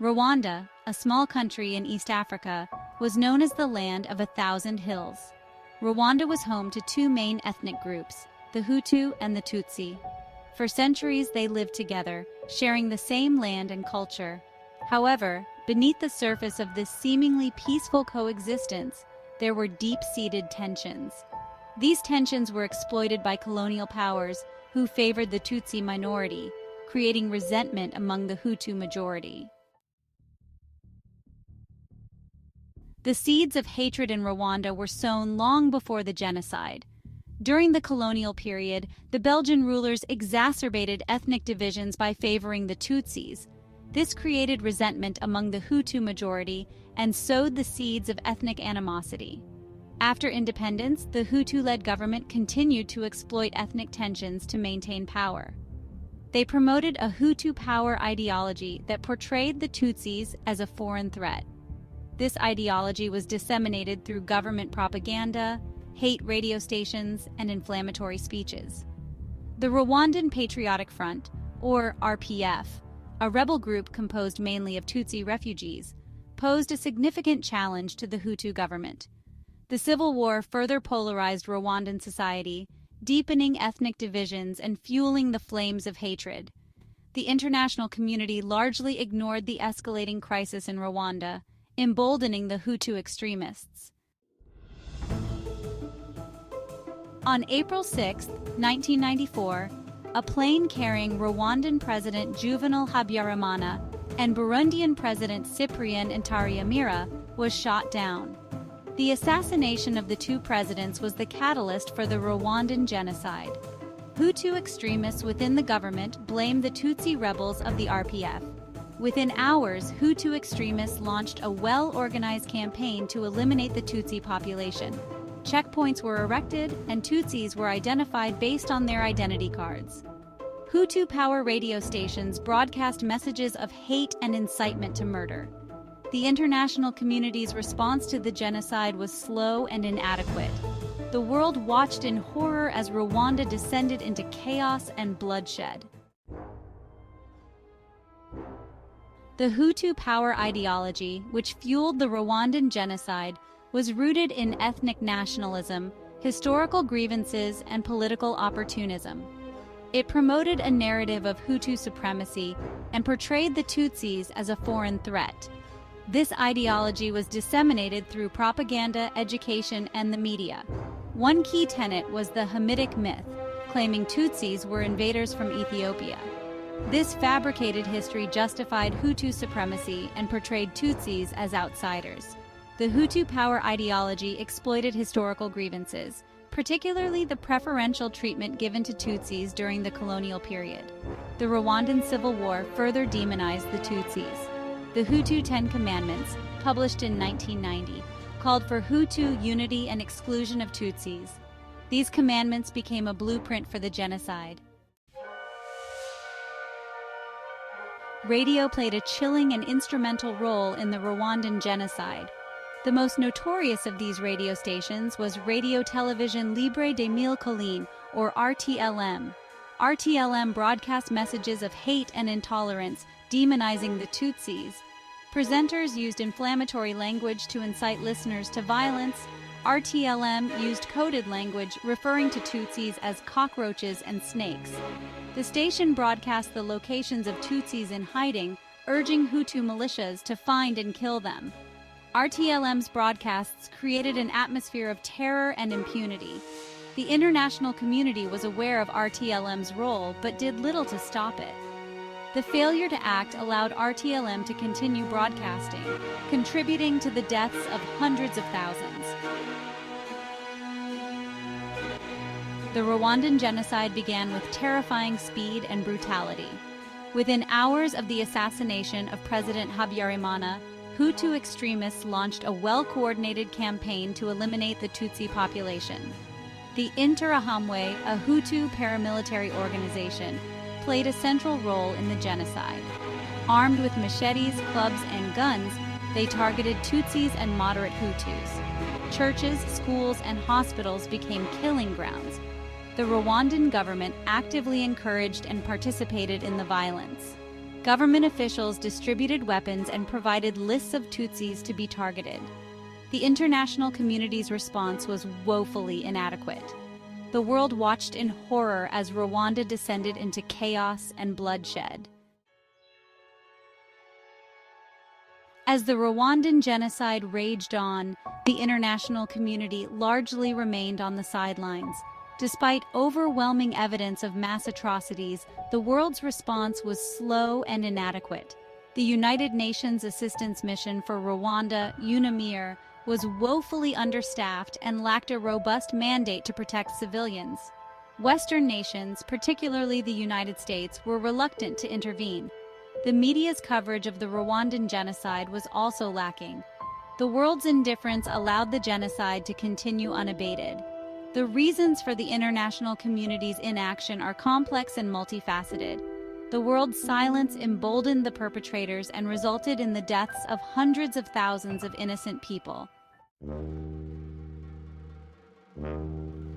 Rwanda, a small country in East Africa, was known as the land of 1,000 hills. Rwanda was home to two main ethnic groups, the Hutu and the Tutsi. For centuries they lived together, sharing the same land and culture. However, beneath the surface of this seemingly peaceful coexistence, there were deep-seated tensions. These tensions were exploited by colonial powers who favored the Tutsi minority, creating resentment among the Hutu majority. The seeds of hatred in Rwanda were sown long before the genocide. During the colonial period, the Belgian rulers exacerbated ethnic divisions by favoring the Tutsis. This created resentment among the Hutu majority and sowed the seeds of ethnic animosity. After independence, the Hutu-led government continued to exploit ethnic tensions to maintain power. They promoted a Hutu power ideology that portrayed the Tutsis as a foreign threat. This ideology was disseminated through government propaganda, hate radio stations, and inflammatory speeches. The Rwandan Patriotic Front, or RPF, a rebel group composed mainly of Tutsi refugees, posed a significant challenge to the Hutu government. The civil war further polarized Rwandan society, deepening ethnic divisions and fueling the flames of hatred. The international community largely ignored the escalating crisis in Rwanda, emboldening the Hutu extremists. On April 6, 1994, a plane carrying Rwandan President Juvenal Habyarimana and Burundian President Cyprien Ntaryamira was shot down. The assassination of the two presidents was the catalyst for the Rwandan Genocide. Hutu extremists within the government blamed the Tutsi rebels of the RPF. Within hours, Hutu extremists launched a well-organized campaign to eliminate the Tutsi population. Checkpoints were erected, and Tutsis were identified based on their identity cards. Hutu power radio stations broadcast messages of hate and incitement to murder. The international community's response to the genocide was slow and inadequate. The world watched in horror as Rwanda descended into chaos and bloodshed. The Hutu power ideology, which fueled the Rwandan genocide, was rooted in ethnic nationalism, historical grievances, and political opportunism. It promoted a narrative of Hutu supremacy and portrayed the Tutsis as a foreign threat. This ideology was disseminated through propaganda, education, and the media. One key tenet was the Hamitic myth, claiming Tutsis were invaders from Ethiopia. This fabricated history justified Hutu supremacy and portrayed Tutsis as outsiders. The Hutu power ideology exploited historical grievances, particularly the preferential treatment given to Tutsis during the colonial period. The Rwandan Civil War further demonized the Tutsis. The Hutu Ten Commandments, published in 1990, called for Hutu unity and exclusion of Tutsis. These commandments became a blueprint for the genocide. Radio played a chilling and instrumental role in the Rwandan genocide. The most notorious of these radio stations was Radio Television Libre des Mille Collines, or RTLM. RTLM broadcast messages of hate and intolerance, demonizing the Tutsis. Presenters used inflammatory language to incite listeners to violence. RTLM used coded language referring to Tutsis as cockroaches and snakes. The station broadcast the locations of Tutsis in hiding, urging Hutu militias to find and kill them. RTLM's broadcasts created an atmosphere of terror and impunity. The international community was aware of RTLM's role but did little to stop it. The failure to act allowed RTLM to continue broadcasting, contributing to the deaths of hundreds of thousands. The Rwandan genocide began with terrifying speed and brutality. Within hours of the assassination of President Habyarimana, Hutu extremists launched a well-coordinated campaign to eliminate the Tutsi population. The Interahamwe, a Hutu paramilitary organization, played a central role in the genocide. Armed with machetes, clubs, and guns, they targeted Tutsis and moderate Hutus. Churches, schools, and hospitals became killing grounds. The Rwandan government actively encouraged and participated in the violence. Government officials distributed weapons and provided lists of Tutsis to be targeted. The international community's response was woefully inadequate. The world watched in horror as Rwanda descended into chaos and bloodshed. As the Rwandan genocide raged on, the international community largely remained on the sidelines. Despite overwhelming evidence of mass atrocities, the world's response was slow and inadequate. The United Nations Assistance Mission for Rwanda, UNAMIR, was woefully understaffed and lacked a robust mandate to protect civilians. Western nations, particularly the United States, were reluctant to intervene. The media's coverage of the Rwandan genocide was also lacking. The world's indifference allowed the genocide to continue unabated. The reasons for the international community's inaction are complex and multifaceted. The world's silence emboldened the perpetrators and resulted in the deaths of hundreds of thousands of innocent people.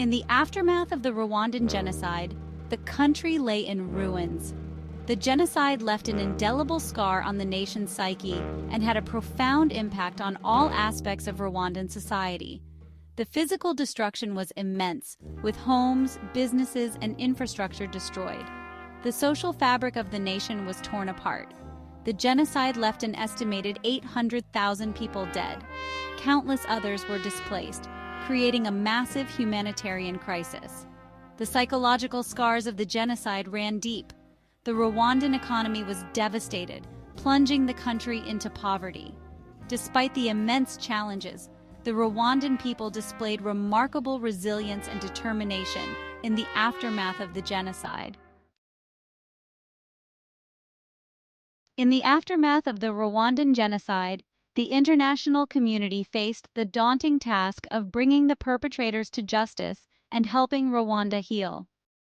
In the aftermath of the Rwandan genocide, the country lay in ruins. The genocide left an indelible scar on the nation's psyche and had a profound impact on all aspects of Rwandan society. The physical destruction was immense, with homes, businesses, and infrastructure destroyed. The social fabric of the nation was torn apart. The genocide left an estimated 800,000 people dead. Countless others were displaced, creating a massive humanitarian crisis. The psychological scars of the genocide ran deep. The Rwandan economy was devastated, plunging the country into poverty. Despite the immense challenges, the Rwandan people displayed remarkable resilience and determination in the aftermath of the genocide. In the aftermath of the Rwandan genocide, the international community faced the daunting task of bringing the perpetrators to justice and helping Rwanda heal.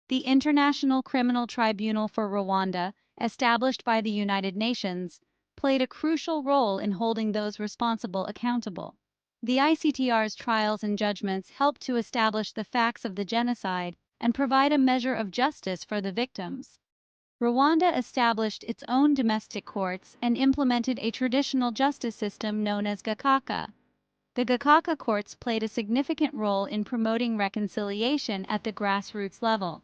The International Criminal Tribunal for Rwanda, established by the United Nations, played a crucial role in holding those responsible accountable. The ICTR's trials and judgments helped to establish the facts of the genocide and provide a measure of justice for the victims. Rwanda established its own domestic courts and implemented a traditional justice system known as Gacaca. The Gacaca courts played a significant role in promoting reconciliation at the grassroots level.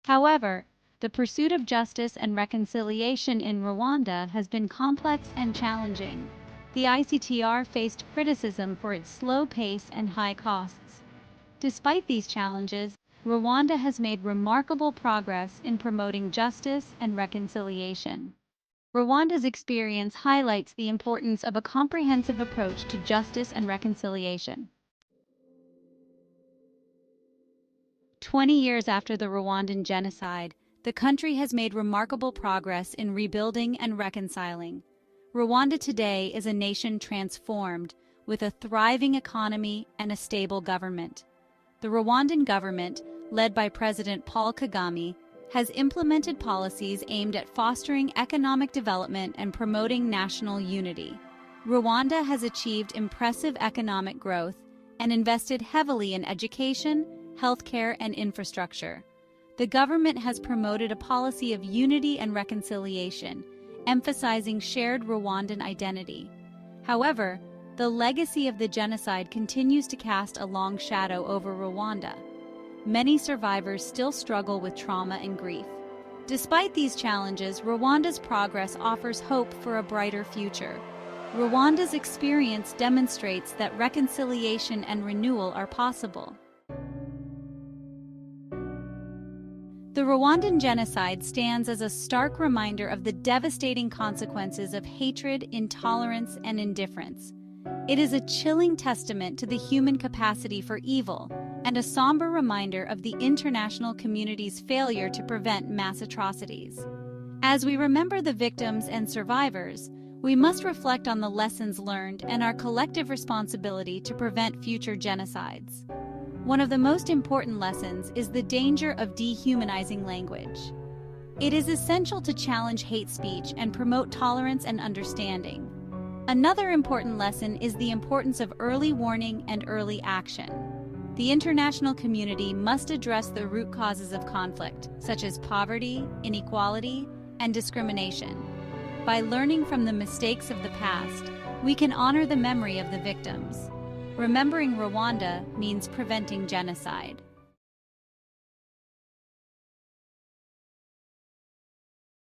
However, the pursuit of justice and reconciliation in Rwanda has been complex and challenging. The ICTR faced criticism for its slow pace and high costs. Despite these challenges, Rwanda has made remarkable progress in promoting justice and reconciliation. Rwanda's experience highlights the importance of a comprehensive approach to justice and reconciliation. 20 years after the Rwandan genocide, the country has made remarkable progress in rebuilding and reconciling. Rwanda today is a nation transformed, with a thriving economy and a stable government. The Rwandan government, led by President Paul Kagame, has implemented policies aimed at fostering economic development and promoting national unity. Rwanda has achieved impressive economic growth and invested heavily in education, healthcare, and infrastructure. The government has promoted a policy of unity and reconciliation, emphasizing shared Rwandan identity. However, the legacy of the genocide continues to cast a long shadow over Rwanda. Many survivors still struggle with trauma and grief. Despite these challenges, Rwanda's progress offers hope for a brighter future. Rwanda's experience demonstrates that reconciliation and renewal are possible. The Rwandan genocide stands as a stark reminder of the devastating consequences of hatred, intolerance, and indifference. It is a chilling testament to the human capacity for evil and a somber reminder of the international community's failure to prevent mass atrocities. As we remember the victims and survivors, we must reflect on the lessons learned and our collective responsibility to prevent future genocides. One of the most important lessons is the danger of dehumanizing language. It is essential to challenge hate speech and promote tolerance and understanding. Another important lesson is the importance of early warning and early action. The international community must address the root causes of conflict, such as poverty, inequality, and discrimination. By learning from the mistakes of the past, we can honor the memory of the victims. Remembering Rwanda means preventing genocide.